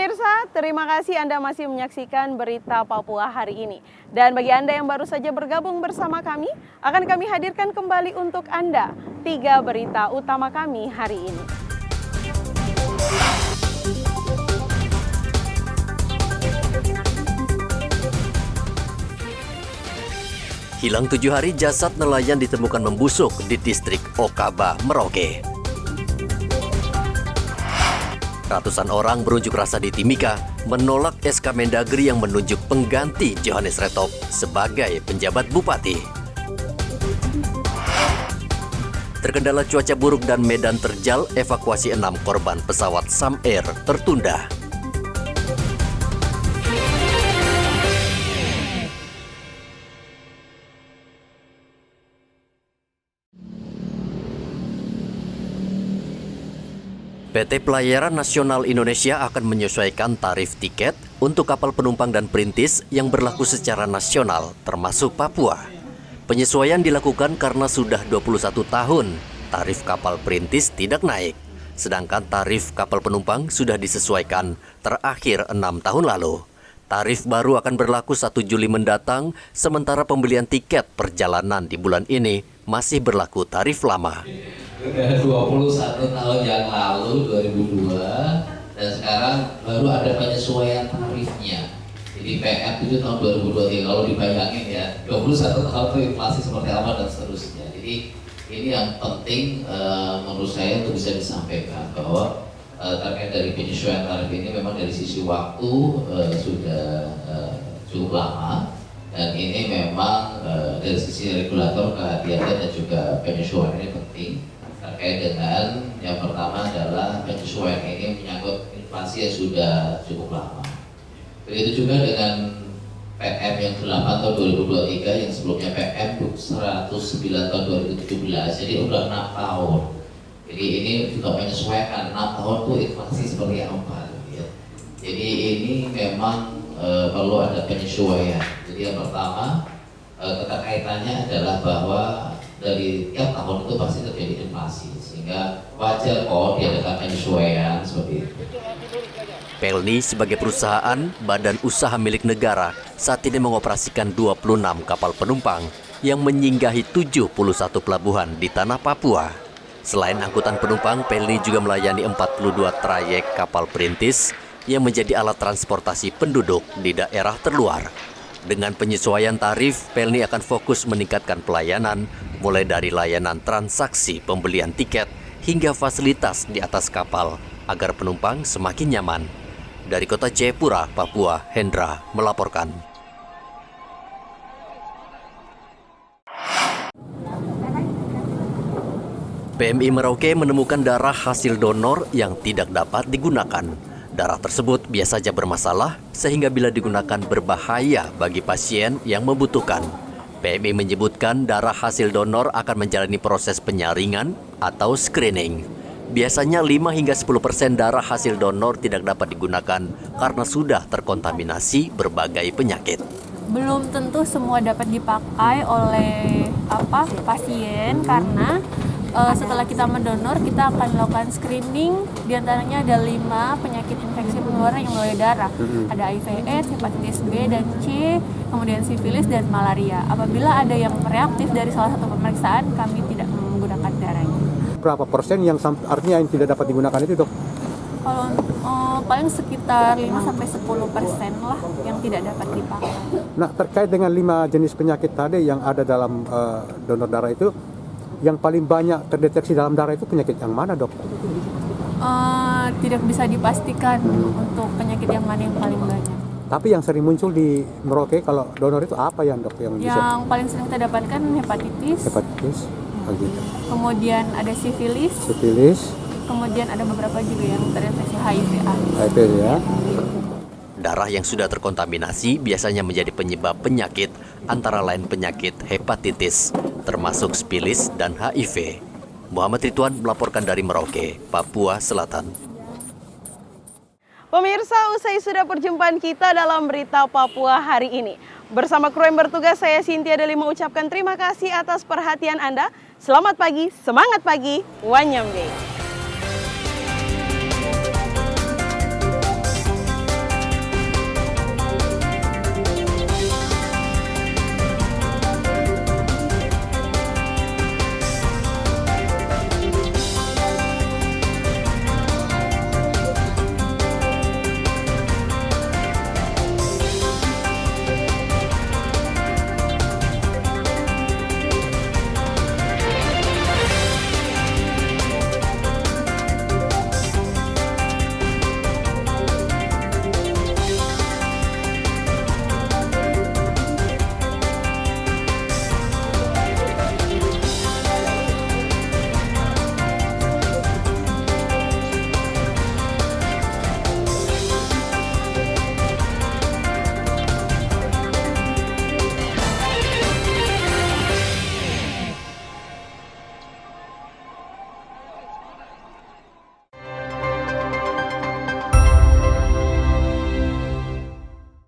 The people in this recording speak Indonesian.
Pemirsa, terima kasih Anda masih menyaksikan Berita Papua hari ini. Dan bagi Anda yang baru saja bergabung bersama kami, akan kami hadirkan kembali untuk Anda 3 berita utama kami hari ini. Hilang 7 hari, jasad nelayan ditemukan membusuk di distrik Okaba, Merauke. Ratusan orang berunjuk rasa di Timika menolak SK Mendagri yang menunjuk pengganti Johannes Retop sebagai penjabat bupati. Terkendala cuaca buruk dan medan terjal, evakuasi 6 korban pesawat Sam Air tertunda. PT Pelayaran Nasional Indonesia akan menyesuaikan tarif tiket untuk kapal penumpang dan perintis yang berlaku secara nasional, termasuk Papua. Penyesuaian dilakukan karena sudah 21 tahun tarif kapal perintis tidak naik, sedangkan tarif kapal penumpang sudah disesuaikan terakhir 6 tahun lalu. Tarif baru akan berlaku 1 Juli mendatang, sementara pembelian tiket perjalanan di bulan ini masih berlaku tarif lama. Udah 21 tahun yang lalu, 2002, dan sekarang baru ada penyesuaian tarifnya. Jadi PM itu tahun 2023, kalau dibayangin ya, 21 tahun itu inflasi seperti apa dan seterusnya. Jadi ini yang penting menurut saya untuk bisa disampaikan bahwa terkait dari penyesuaian tarif ini memang dari sisi waktu sudah cukup lama, dan ini memang dari sisi regulator kehati-hatian dan juga penyesuaian ini penting. Terkait dengan yang pertama adalah penyesuaian ini menyangkut inflasi yang sudah cukup lama. Begitu juga dengan PM yang 8 tahun 2023 yang sebelumnya PM 109 tahun 2017, jadi udah 6 tahun. Jadi ini juga menyesuaikan 6 tahun itu inflasi seperti apa. Ya. Jadi ini memang perlu ada penyesuaian. Jadi yang pertama keterkaitannya adalah bahwa dari tiap tahun itu pasti terjadi inflasi, sehingga wajar kok diadakan penyesuaian seperti itu. Pelni sebagai perusahaan badan usaha milik negara saat ini mengoperasikan 26 kapal penumpang yang menyinggahi 71 pelabuhan di tanah Papua. Selain angkutan penumpang, Pelni juga melayani 42 trayek kapal perintis yang menjadi alat transportasi penduduk di daerah terluar. Dengan penyesuaian tarif, Pelni akan fokus meningkatkan pelayanan, mulai dari layanan transaksi pembelian tiket hingga fasilitas di atas kapal, agar penumpang semakin nyaman. Dari kota Jayapura, Papua, Hendra melaporkan. PMI Merauke menemukan darah hasil donor yang tidak dapat digunakan. Darah tersebut biasa saja bermasalah sehingga bila digunakan berbahaya bagi pasien yang membutuhkan. PMI menyebutkan darah hasil donor akan menjalani proses penyaringan atau screening. Biasanya 5 hingga 10% darah hasil donor tidak dapat digunakan karena sudah terkontaminasi berbagai penyakit. Belum tentu semua dapat dipakai oleh pasien karena setelah kita mendonor, kita akan melakukan screening. Di antaranya ada 5 penyakit infeksi penularan yang melalui darah. Ada HIV/AIDS, hepatitis B dan C, kemudian sifilis dan malaria. Apabila ada yang reaktif dari salah satu pemeriksaan, kami tidak menggunakan darahnya. Berapa persen yang artinya yang tidak dapat digunakan itu, dok? Kalau paling sekitar 5-10% lah yang tidak dapat dipakai. Nah, terkait dengan 5 jenis penyakit tadi yang ada dalam donor darah itu, yang paling banyak terdeteksi dalam darah itu penyakit yang mana, dok? Tidak bisa dipastikan untuk penyakit yang mana yang paling banyak. Tapi yang sering muncul di Merauke kalau donor itu apa ya, dok? Yang paling sering kita dapatkan hepatitis. Gitu. Kemudian ada sifilis. Kemudian ada beberapa juga yang terinfeksi HIV ya. Darah yang sudah terkontaminasi biasanya menjadi penyebab penyakit, antara lain penyakit hepatitis, termasuk sifilis dan HIV. Muhammad Ridwan melaporkan dari Merauke, Papua Selatan. Pemirsa, usai sudah perjumpaan kita dalam Berita Papua hari ini. Bersama kru yang bertugas, saya Cynthia Deli mengucapkan terima kasih atas perhatian Anda. Selamat pagi, semangat pagi, Wanyambe.